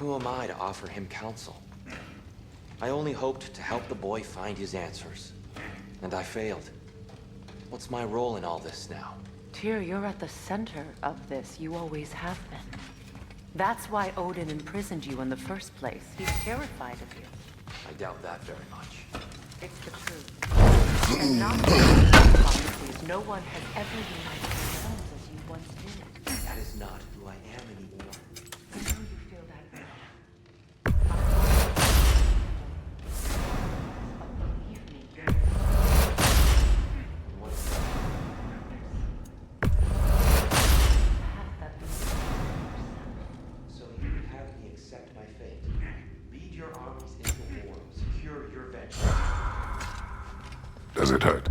Who am I to offer him counsel? I only hoped to help the boy find his answers. And I failed. What's my role in all this now? Tyr, you're at the center of this. You always have been. That's why Odin imprisoned you in the first place. He's terrified of you. I doubt that very much. It's the truth. And not obviously, no one has ever united themselves as you once did. That is not who I am anymore. I know you feel that now. Believe me. What's that? Path that leads to yourself. So you would have me accept my fate. Lead your armies into war. Secure your vengeance. Does it hurt?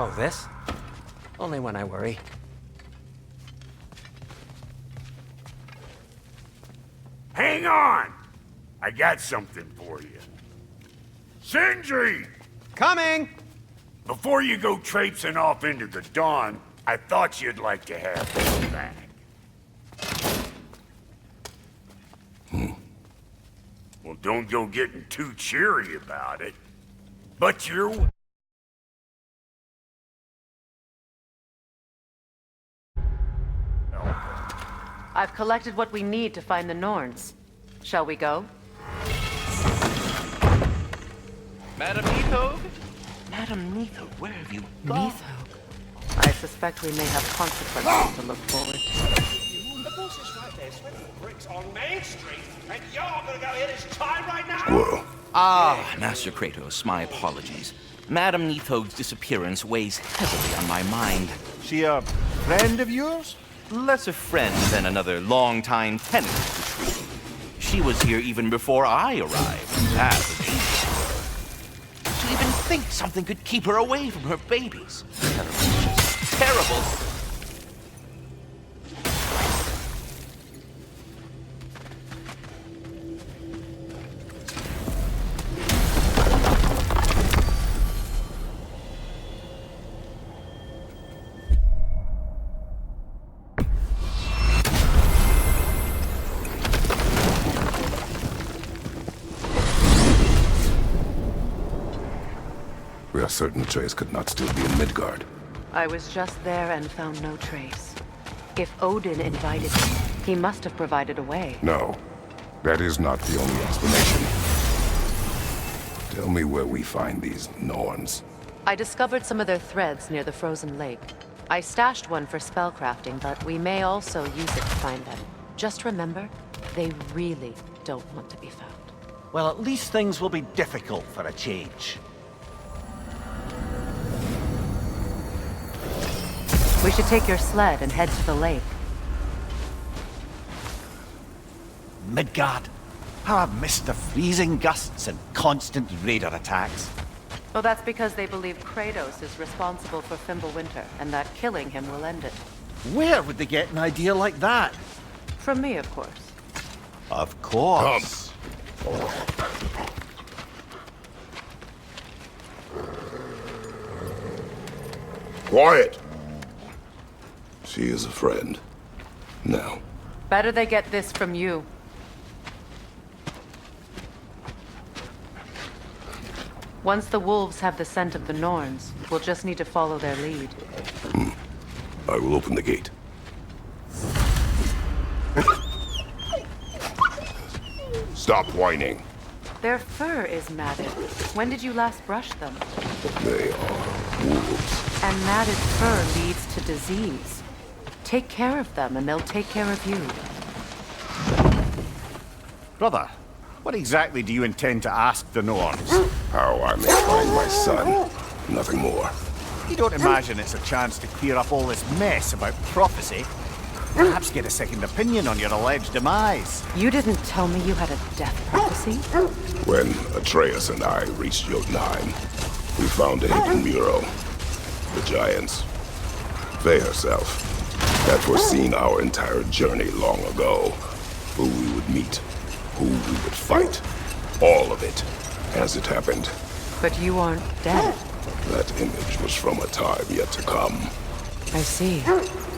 Oh, this? Only when I worry. Hang on! I got something for you. Sindri! Coming! Before you go traipsing off into the dawn, I thought you'd like to have this back. Well, don't go getting too cheery about it. But you're... I've collected what we need to find the Norns. Shall we go? Madam Neathog? Madam Neathog, where have you gone? Neathog. I suspect we may have consequences to look forward to. The boss is right there, sweating bricks on Main Street, and you're gonna go hit his time right now? Well, Ah, Master Kratos, my apologies. Madam Neathog's disappearance weighs heavily on my mind. She a friend of yours? Less a friend than another long-time tenant of the tree. She was here even before I arrived. That's a danger for her. To even think something could keep her away from her babies. Just terrible. we are certain Trace could not still be in Midgard. I was just there and found no trace. If Odin invited me, he must have provided a way. No, that is not the only explanation. Tell me where we find these Norns. I discovered some of their threads near the frozen lake. I stashed one for spellcrafting, but we may also use it to find them. Just remember, they really don't want to be found. Well, at least things will be difficult for a change. We should take your sled and head to the lake. Midgard. How I've missed the freezing gusts and constant raider attacks. Well, that's because they believe Kratos is responsible for Fimbulwinter, and that killing him will end it. Where would they get an idea like that? From me, of course. Of course. Quiet! She is a friend. Now. Better they get this from you. Once the wolves have the scent of the Norns, we'll just need to follow their lead. I will open the gate. Stop whining. Their fur is matted. When did you last brush them? They are wolves. And matted fur leads to disease. Take care of them, and they'll take care of you. Brother, what exactly do you intend to ask the Norse? How I may find my son. Nothing more. You don't imagine it's a chance to clear up all this mess about prophecy? Perhaps get a second opinion on your alleged demise. You didn't tell me you had a death prophecy? When Atreus and I reached Jotunheim, we found a hidden mural. The giants, Faye herself, had foreseen our entire journey long ago. Who we would meet, who we would fight. All of it, as it happened. But you aren't dead. That image was from a time yet to come. I see.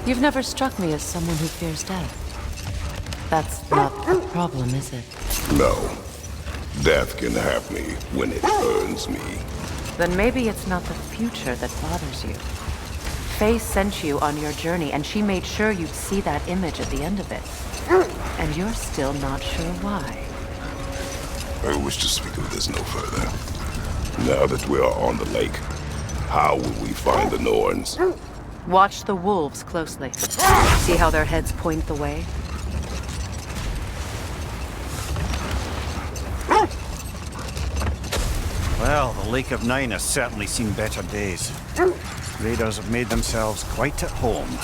You've never struck me as someone who fears death. That's not a problem, is it? No. Death can have me when it earns me. Then maybe it's not the future that bothers you. Faye sent you on your journey, and she made sure you'd see that image at the end of it. And you're still not sure why. I wish to speak of this no further. Now that we are on the lake, how will we find the Norns? Watch the wolves closely. See how their heads point the way? Well, the Lake of Nine has certainly seen better days. Raiders have made themselves quite at home.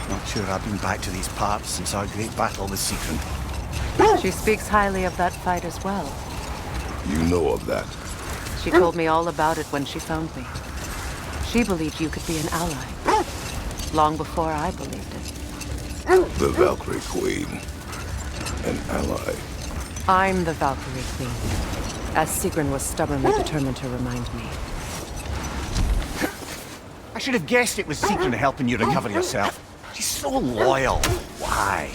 Not sure I've been back to these parts since our great battle with Sigrun. She speaks highly of that fight as well. You know of that. She told me all about it when she found me. She believed you could be an ally. Long before I believed it. The Valkyrie Queen. An ally. I'm the Valkyrie Queen, as Sigrun was stubbornly determined to remind me. I should have guessed it was Sigrun helping you recover yourself. She's so loyal. Why?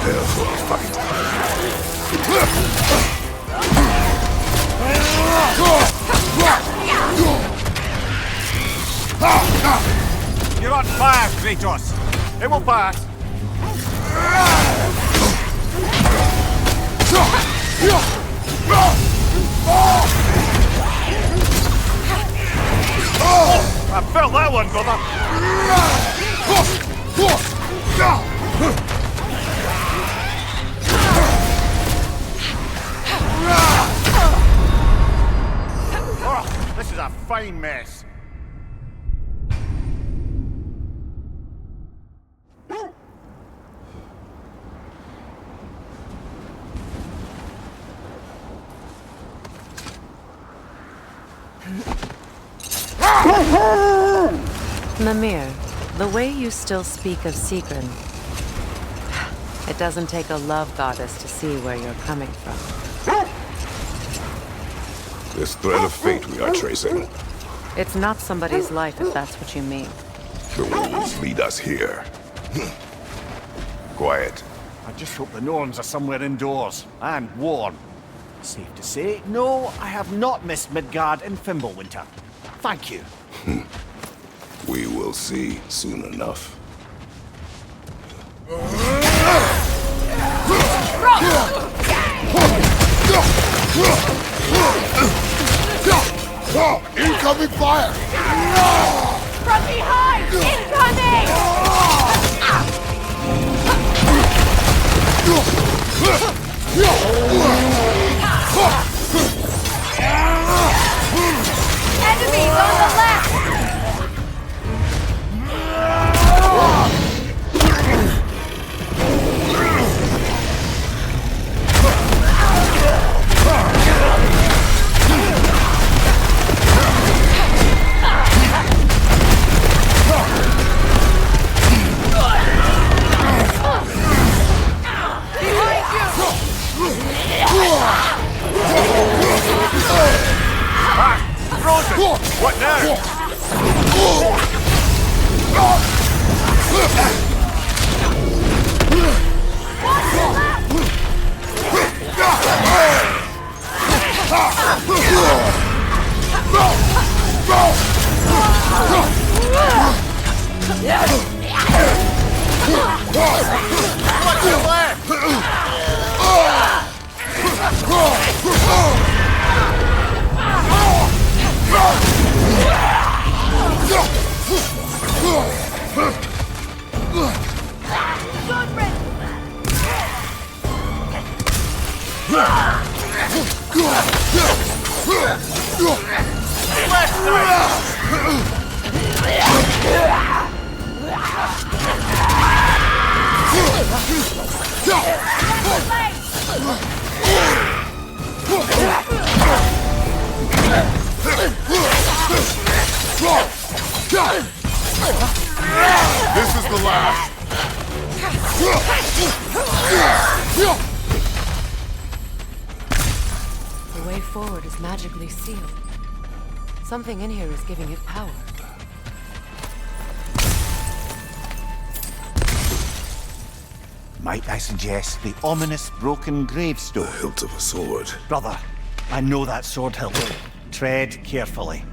Therefore, fight. You're on fire, Kratos. It will pass. I felt that one, brother. Oh, this is a fine mess. Mimir, the way you still speak of Sigrun, it doesn't take a love goddess to see where you're coming from. This thread of fate we are tracing. It's not somebody's life, if that's what you mean. The wolves lead us here. Quiet. I just hope the Norns are somewhere indoors and warm. Safe to say, no, I have not missed Midgard in Fimbulwinter. Thank you. We will see soon enough. Incoming fire! From behind! Incoming! Enemies on the left! What now? What's your left? This is the last. The way forward is magically sealed. Something in here is giving it power. Might I suggest the ominous broken The gravestone? hilt of a sword. Brother, I know that sword hilt. Tread carefully.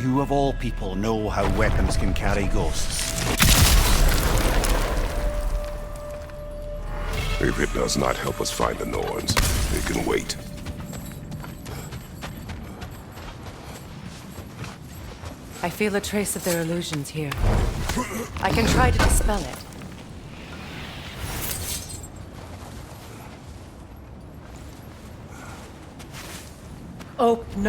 You of all people know how weapons can carry ghosts. If it does not help us find the Norns, it can wait. I feel a trace of their illusions here. I can try to dispel it. Open.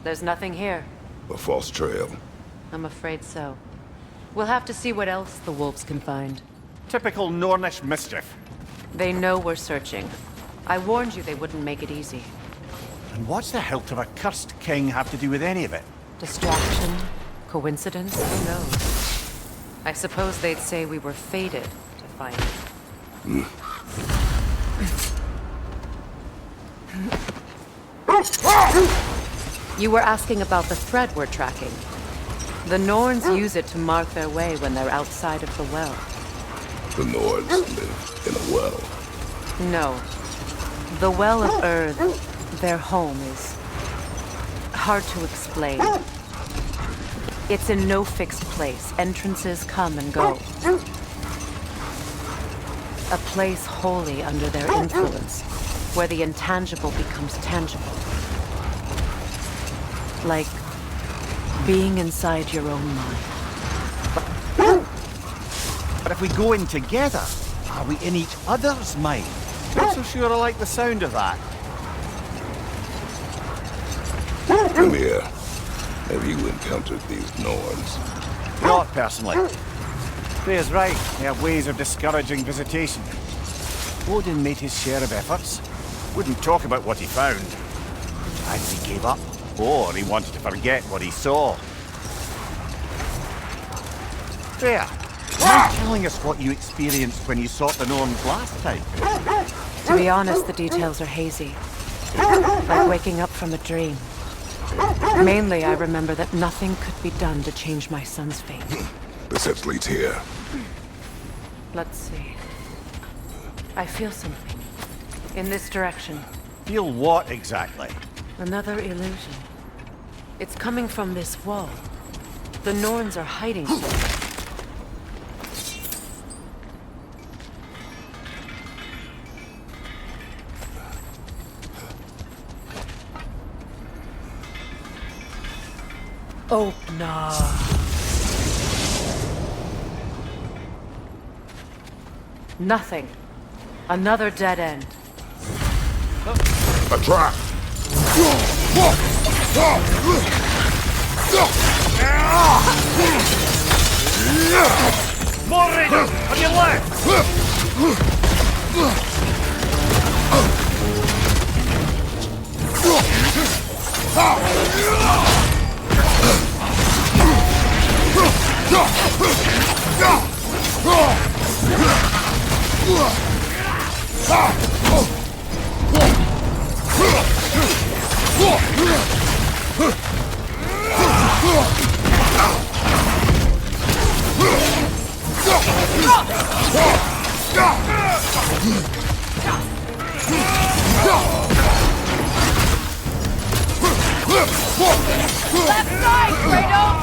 There's nothing here. A false trail. I'm afraid so. We'll have to see what else the wolves can find. Typical Nornish mischief. They know we're searching. I warned you they wouldn't make it easy. And what's the hilt of a cursed king have to do with any of it? Distraction? Coincidence? Who knows? I suppose they'd say we were fated to find it. You were asking about the thread we're tracking. The Norns use it to mark their way when they're outside of the well. The Norns live in a well. No. The Well of Earth, their home, is hard to explain. It's in no fixed place. Entrances come and go. A place wholly under their influence, where the intangible becomes tangible. Like being inside your own mind. But if we go in together, are we in each other's mind? Not so sure I like the sound of that. Come here. Have you encountered these Norns? Not personally. Freya's right. They have ways of discouraging visitation. Odin made his share of efforts. Wouldn't talk about what he found. Either he gave up, or he wanted to forget what he saw. Freya, mind telling us what you experienced when you sought the Norns last time? To be honest, the details are hazy. Like waking up from a dream. Mainly, I remember that nothing could be done to change my son's fate. The steps leads here. Let's see. I feel something. In this direction. Feel what exactly? Another illusion. It's coming from this wall. The Norns are hiding somewhere. Oh, no. Nothing. Another dead end. A trap! More raiders! On your left! Left side, Kratos!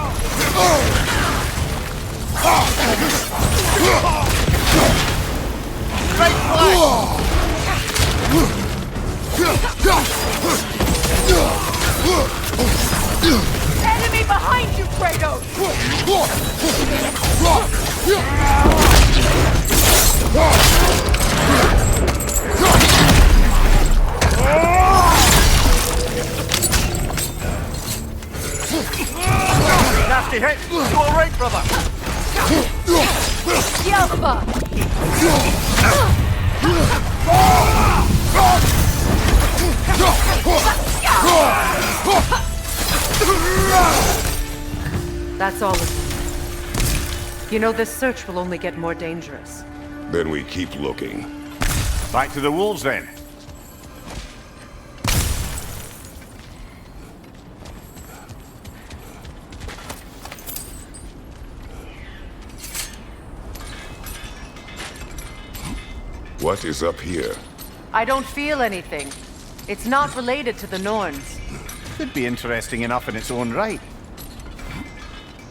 Right flank! Enemy behind you, Kratos! Nasty hit! You alright, brother? Yelpa! That's all of them. You know, this search will only get more dangerous. Then we keep looking. Back to the wolves, then. What is up here? I don't feel anything. It's not related to the Norns. Could be interesting enough in its own right.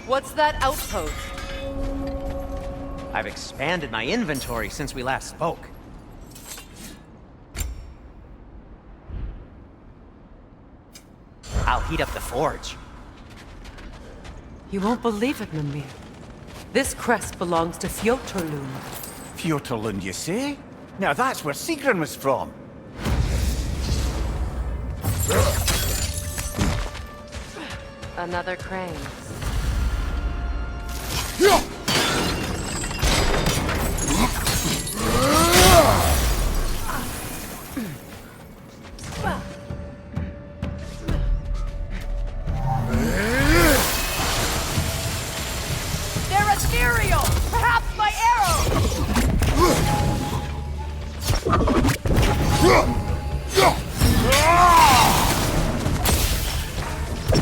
What's that outpost? I've expanded my inventory since we last spoke. I'll heat up the forge. You won't believe it, Mimir. This crest belongs to Fjotorlund. Fjotorlund, you say? Now that's where Sigrun was from. Another crane. They're ethereal! Perhaps my arrow!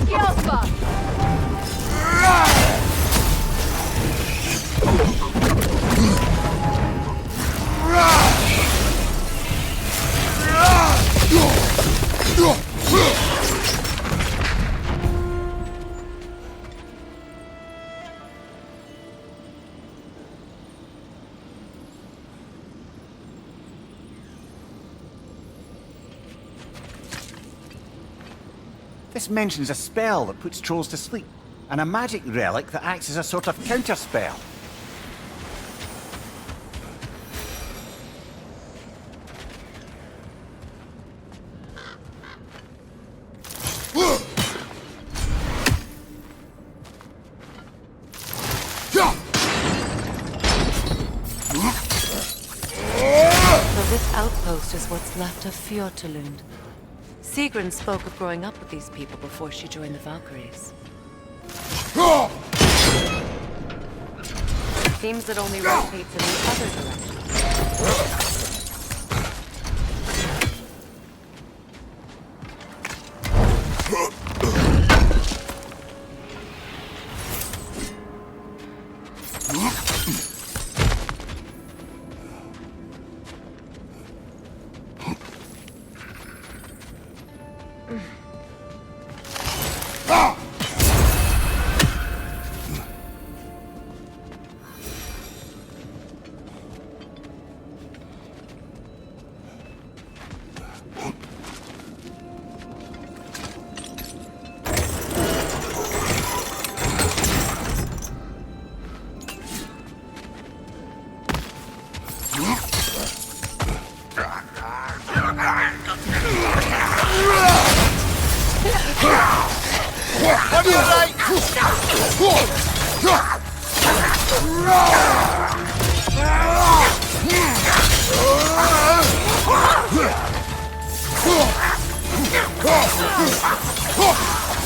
Yelpa! This mentions a spell that puts trolls to sleep, and a magic relic that acts as a sort of counterspell. So this outpost is what's left of Fjotorlund. Sigrun spoke of growing up with these people before she joined the Valkyries. Seems it only rotates in the other direction.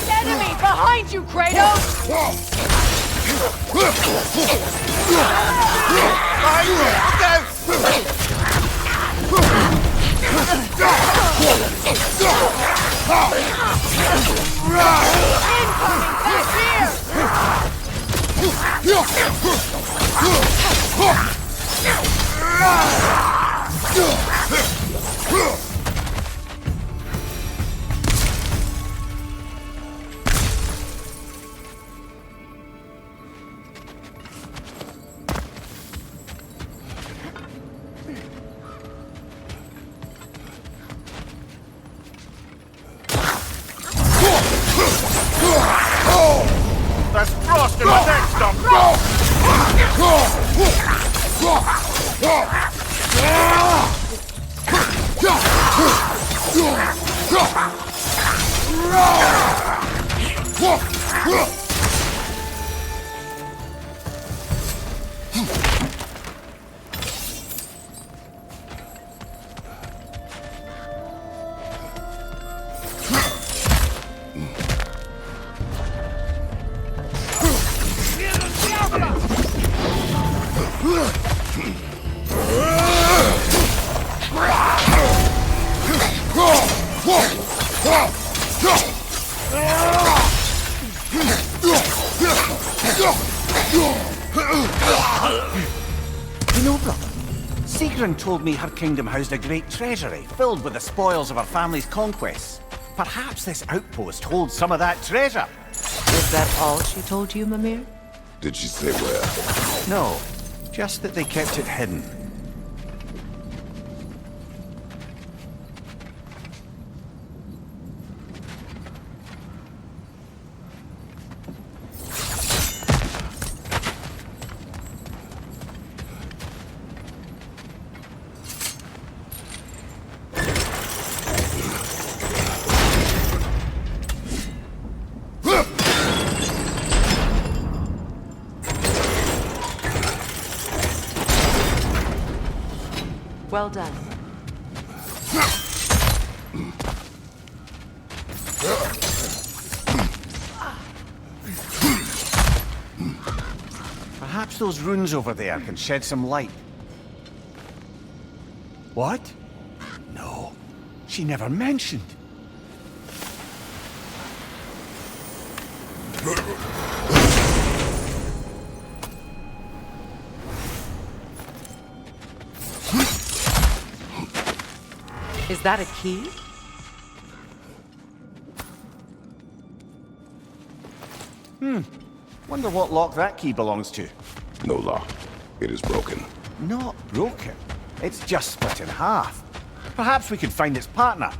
Enemy behind you, Kratos! Incoming back here! There's frost in my neck, stop! You know, brother, Sigrun told me her kingdom housed a great treasury filled with the spoils of her family's conquests. Perhaps this outpost holds some of that treasure. Is that all she told you, Mimir? Did she say where? No, just that they kept it hidden. Well done. Perhaps those runes over there can shed some light. What? No, she never mentioned. Is that a key? Wonder what lock that key belongs to. No lock. It is broken. Not broken. It's just split in half. Perhaps we could find its partner.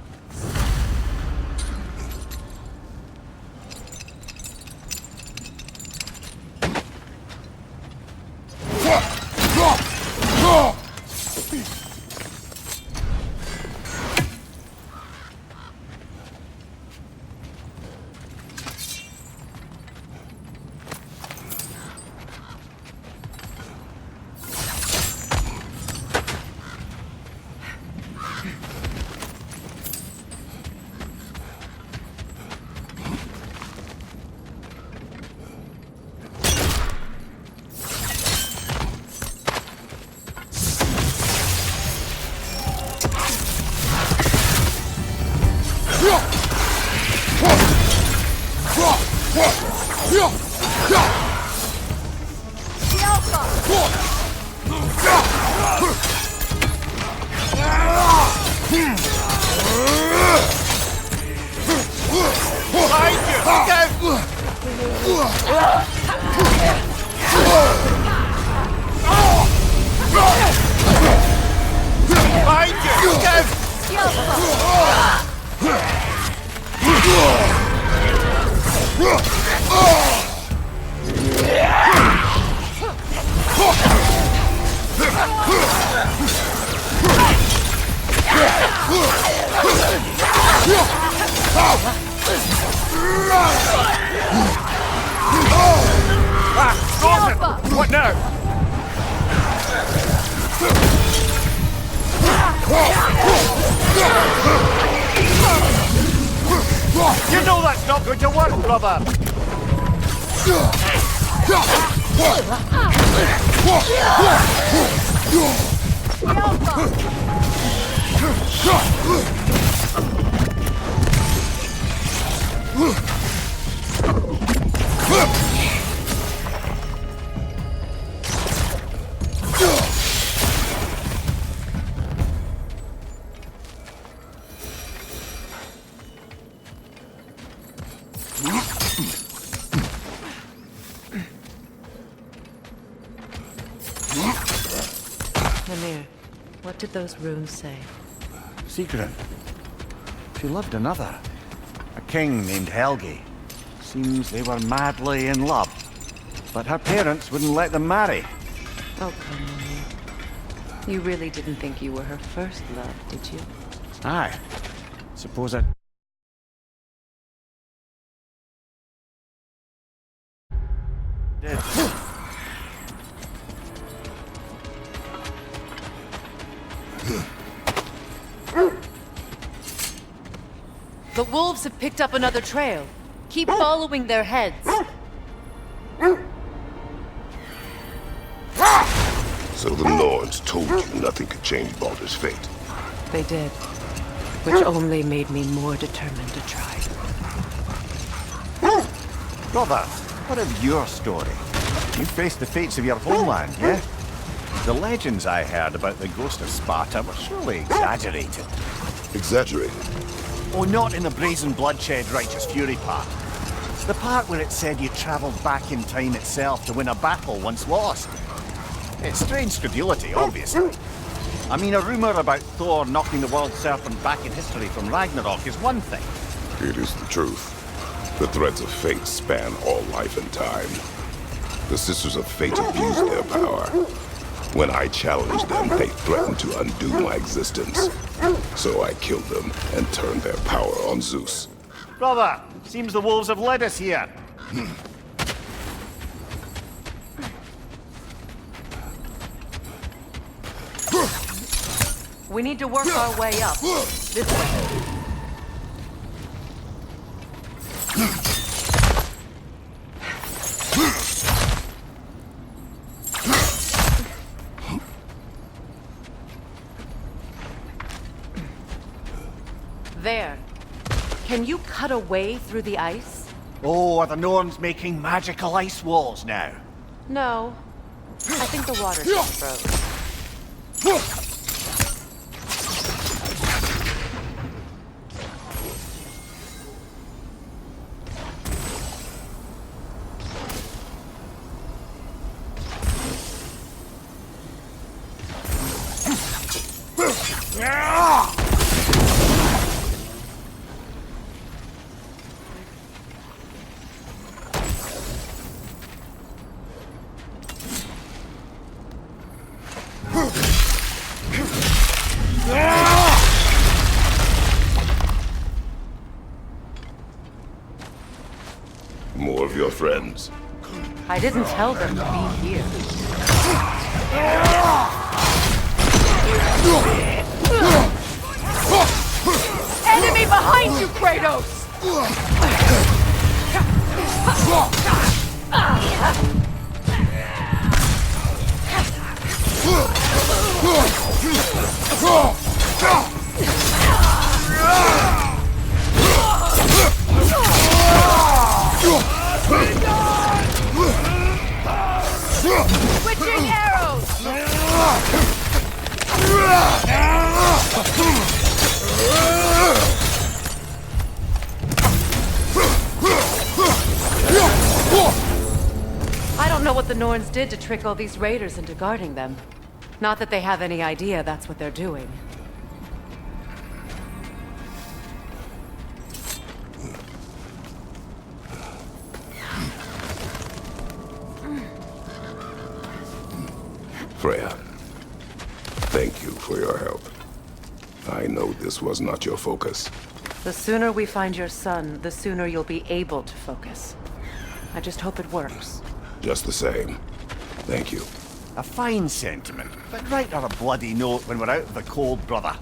What now? You know that's not going to work, brother! Mimir, what did those runes say? Sigrun. She loved another. A king named Helgi. Seems they were madly in love. But her parents wouldn't let them marry. Oh, come on. You really didn't think you were her first love, did you? Aye. Suppose I... did. The wolves have picked up another trail. Keep following their heads. So the Norns told you nothing could change Baldur's fate. They did. Which only made me more determined to try. Brother, what of your story? You faced the fates of your homeland, yeah? The legends I heard about the ghost of Sparta were surely exaggerated. Exaggerated? Oh, not in the brazen bloodshed righteous fury part. The part where it said you travelled back in time itself to win a battle once lost. It's strange credulity, obviously. I mean, a rumour about Thor knocking the world serpent back in history from Ragnarok is one thing. It is the truth. The threads of fate span all life and time. The Sisters of Fate abused their power. When I challenged them, they threatened to undo my existence. So I killed them and turned their power on Zeus. Brother, seems the wolves have led us here. We need to work our way up. This way. There. Can you cut a way through the ice? Oh, are the Norns making magical ice walls now? No. I think the water just froze. More of your friends. I didn't tell them to be here. Enemy behind you, Kratos! Switching arrows! I don't know what the Norns did to trick all these raiders into guarding them. Not that they have any idea that's what they're doing. Freya, thank you for your help. I know this was not your focus. The sooner we find your son, the sooner you'll be able to focus. I just hope it works. Just the same. Thank you. A fine sentiment, but write her a bloody note when we're out of the cold, brother.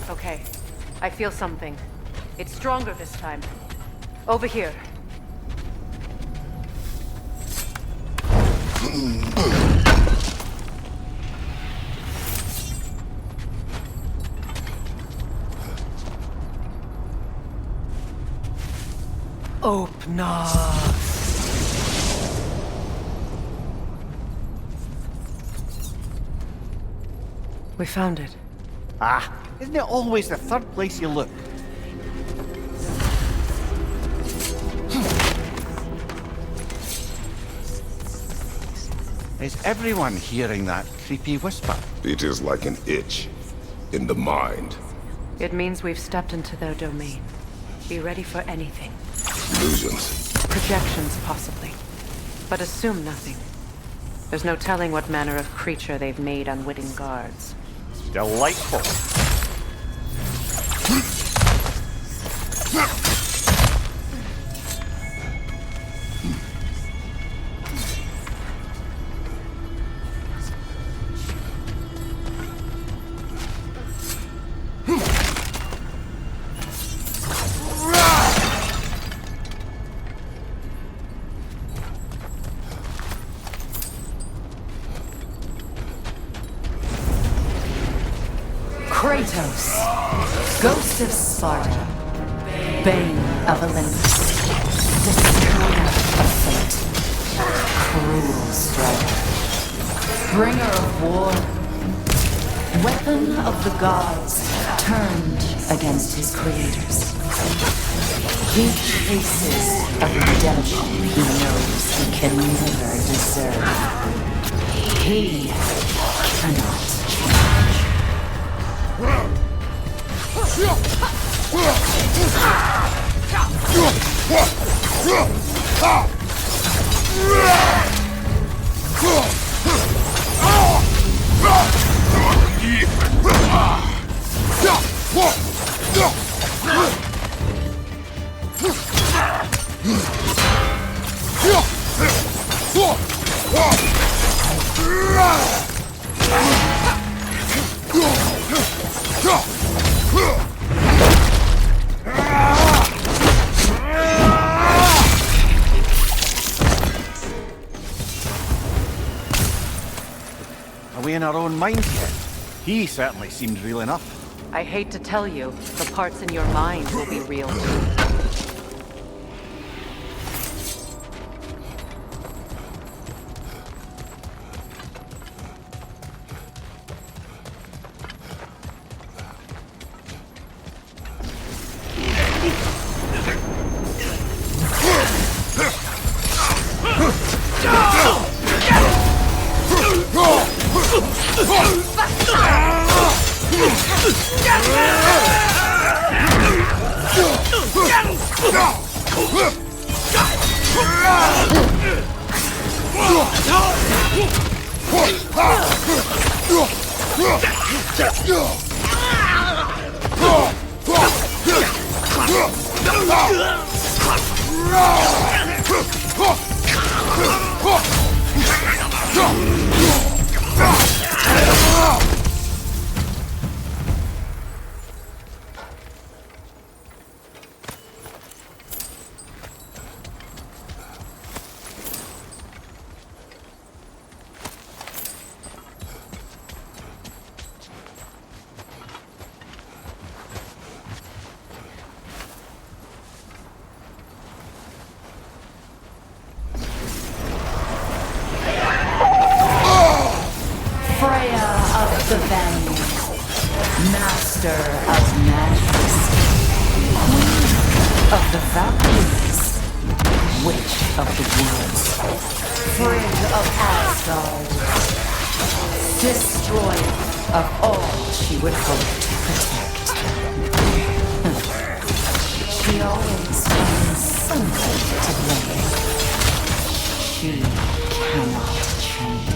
Okay, I feel something. It's stronger this time. Over here. Open up. We found it. Ah, isn't it always the third place you look? Is everyone hearing that creepy whisper? It is like an itch in the mind. It means we've stepped into their domain. Be ready for anything. Illusions. Projections, possibly. But assume nothing. There's no telling what manner of creature they've made unwitting guards. Delightful. Kratos, ghost of Sparta, bane of Olympus, destroyer of fate, cruel striker, bringer of war, weapon of the gods turned against his creators. He chases a redemption he knows he can never deserve. He cannot change. Are we in our own minds yet? He certainly seemed real enough. I hate to tell you, the parts in your mind will be real too. the Vanir, master of madness, queen of the Valkyries, witch of the woods, Frigg of Asgard, destroyer of all she would hope to protect. She always finds something to blame. She cannot change.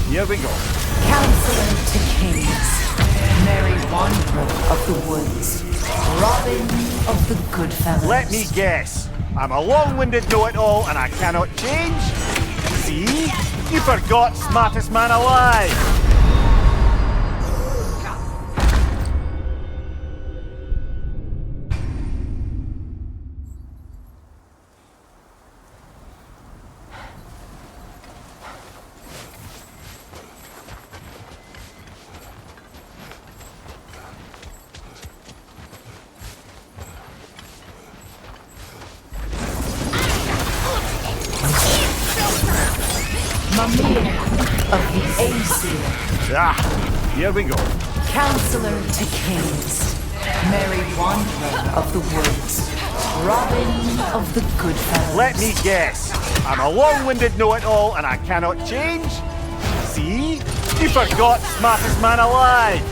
Here we go. Counselor to kings, merry wanderer of the woods, Robin of the Goodfellas. Let me guess. I'm a long-winded know-it-all and I cannot change? See? You forgot smartest man alive! Here we go. Counselor to kings, merry wanderer of the woods, Robin of the Goodfellas. Let me guess. I'm a long-winded know-it-all and I cannot change? See? You forgot smartest man alive!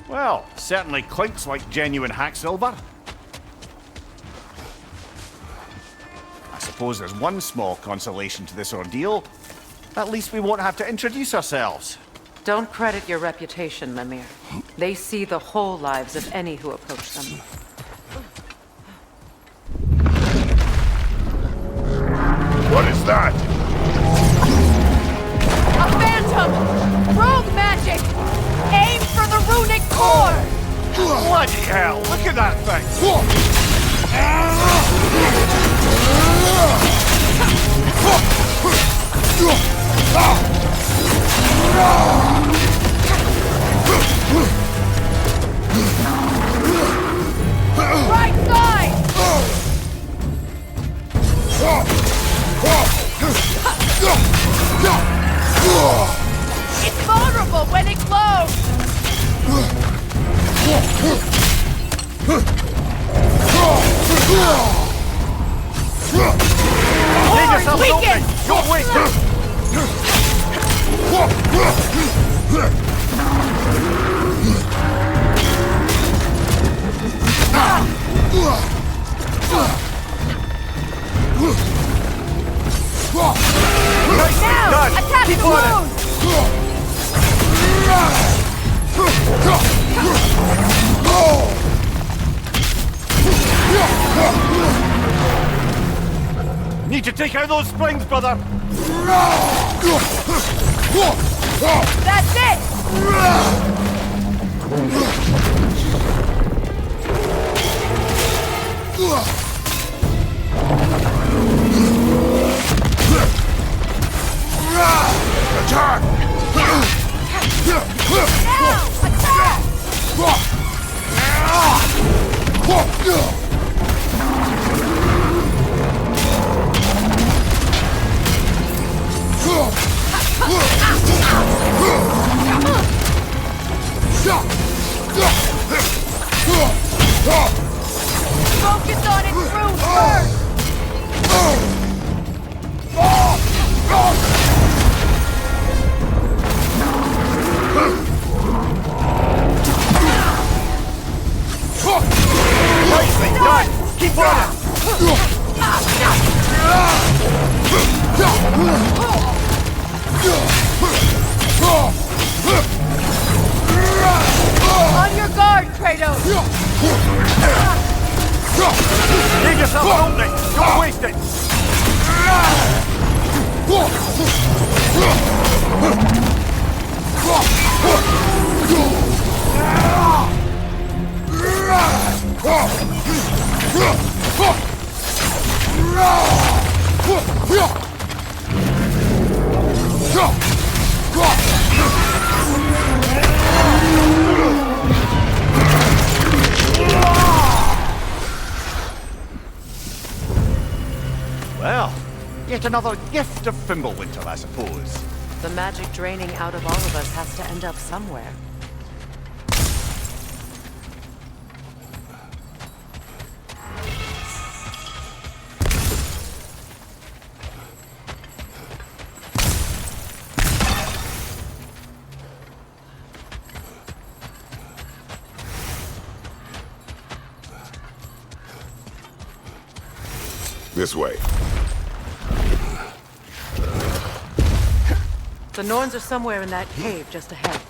Well, certainly clinks like genuine hack silver. I suppose there's one small consolation to this ordeal. At least we won't have to introduce ourselves. Don't credit your reputation, Mimir. They see the whole lives of any who approach them. What is that? A phantom! Rogue magic! Aim for the runic core! Bloody hell, look at that thing! Right side! It's vulnerable when it glows! Leave yourself an opening! Don't waste it! Now! Done. Attack Keep the on it. wound! to take out those springs, brother! That's it! Attack! Now! Attack! Focus on its roots first! Nicely done! Keep running! On your guard, Kratos! Give yourself an opening! Don't waste it! Well, yet another gift of Fimbulwinter, I suppose. The magic draining out of all of us has to end up somewhere. This way. The Norns are somewhere in that cave just ahead.